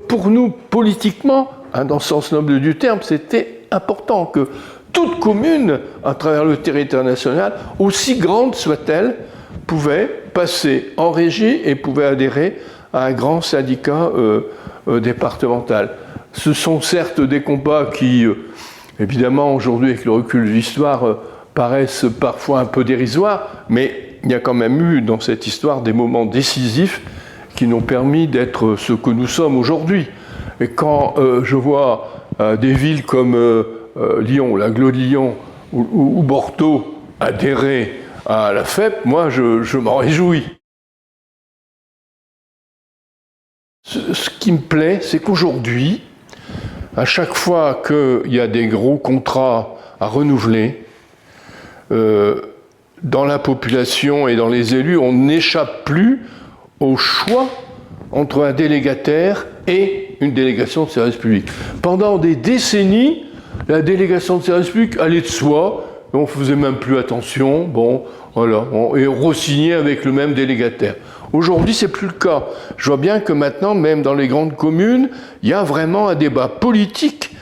Pour nous, politiquement, dans le sens noble du terme, c'était important que toute commune, à travers le territoire national, aussi grande soit-elle, pouvait passer en régie et pouvait adhérer à un grand syndicat départemental. Ce sont certes des combats qui, évidemment, aujourd'hui, avec le recul de l'histoire, paraissent parfois un peu dérisoires, mais il y a quand même eu dans cette histoire des moments décisifs qui nous ont permis d'être ce que nous sommes aujourd'hui. Et quand je vois des villes comme Lyon, l'agglo de Lyon ou Bordeaux adhérer à la FEP, moi je m'en réjouis. Ce qui me plaît, c'est qu'aujourd'hui, à chaque fois qu'il y a des gros contrats à renouveler, dans la population et dans les élus, on n'échappe plus au choix entre un délégataire et une délégation de service public. Pendant des décennies, la délégation de service public allait de soi, on ne faisait même plus attention, bon, voilà, et on re-signait avec le même délégataire. Aujourd'hui, c'est plus le cas. Je vois bien que maintenant, même dans les grandes communes, il y a vraiment un débat politique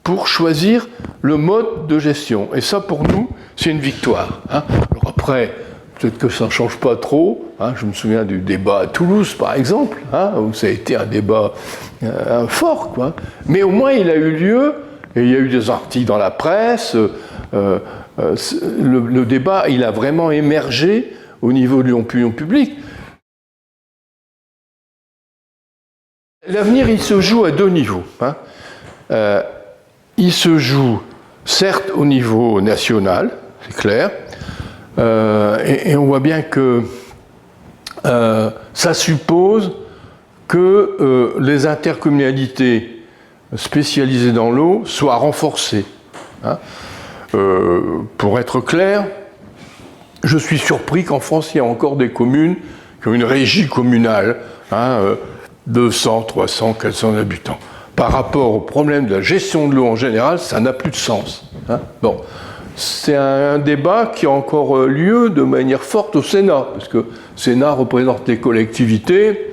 pour choisir le mode de gestion. Et ça, pour nous, c'est une victoire. Alors après, peut-être que ça ne change pas trop. Je me souviens du débat à Toulouse, par exemple, où ça a été un débat fort, quoi. Mais au moins, il a eu lieu, et il y a eu des articles dans la presse. Le débat, il a vraiment émergé au niveau de l'opinion publique. L'avenir, il se joue à deux niveaux. Il se joue, certes, au niveau national, c'est clair, et on voit bien que ça suppose que les intercommunalités spécialisées dans l'eau soient renforcées. Pour être clair, je suis surpris qu'en France, il y a encore des communes qui ont une régie communale, 200, 300, 400 habitants. Par rapport au problème de la gestion de l'eau en général, ça n'a plus de sens. Bon, c'est un débat qui a encore lieu de manière forte au Sénat, parce que le Sénat représente les collectivités,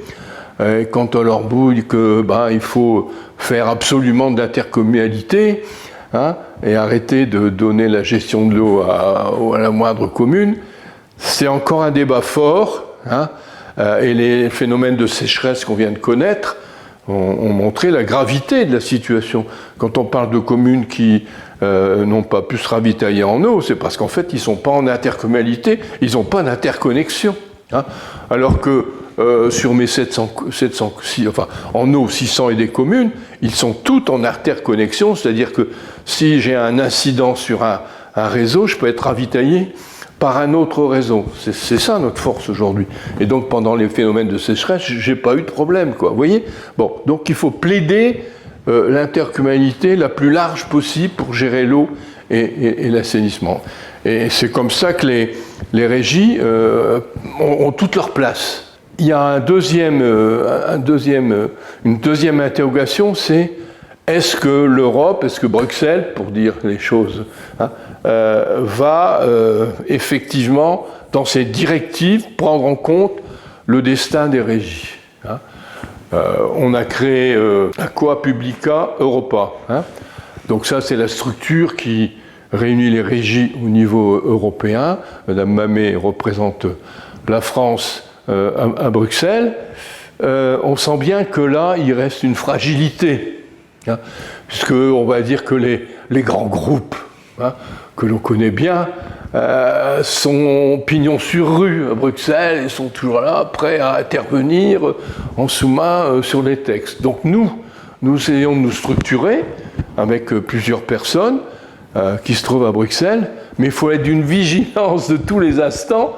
et quand on leur bouille qu'il faut faire absolument de l'intercommunalité, et arrêter de donner la gestion de l'eau à la moindre commune, c'est encore un débat fort, et les phénomènes de sécheresse qu'on vient de connaître ont montré la gravité de la situation. Quand on parle de communes qui n'ont pas pu se ravitailler en eau, c'est parce qu'en fait, ils ne sont pas en intercommunalité, ils n'ont pas d'interconnexion. Alors que sur mes 700, enfin, en eau, 600 et des communes, ils sont toutes en interconnexion, c'est-à-dire que si j'ai un incident sur un réseau, je peux être ravitaillé par un autre réseau. C'est ça notre force aujourd'hui. Et donc pendant les phénomènes de sécheresse, j'ai pas eu de problème, quoi. Vous voyez ? Bon, donc il faut plaider l'intercommunalité la plus large possible pour gérer l'eau et l'assainissement. Et c'est comme ça que les régies ont toute leur place. Il y a une deuxième interrogation, c'est est-ce que l'Europe, est-ce que Bruxelles, pour dire les choses, va effectivement, dans ses directives, prendre en compte le destin des régies. On a créé Aqua Publica Europa. Donc ça, c'est la structure qui réunit les régies au niveau européen. Madame Mamet représente la France à Bruxelles. On sent bien que là, il reste une fragilité. Puisqu'on va dire que les grands groupes que l'on connaît bien sont pignon sur rue à Bruxelles et sont toujours là, prêts à intervenir en sous-main sur les textes. Donc nous essayons de nous structurer avec plusieurs personnes qui se trouvent à Bruxelles, mais il faut être d'une vigilance de tous les instants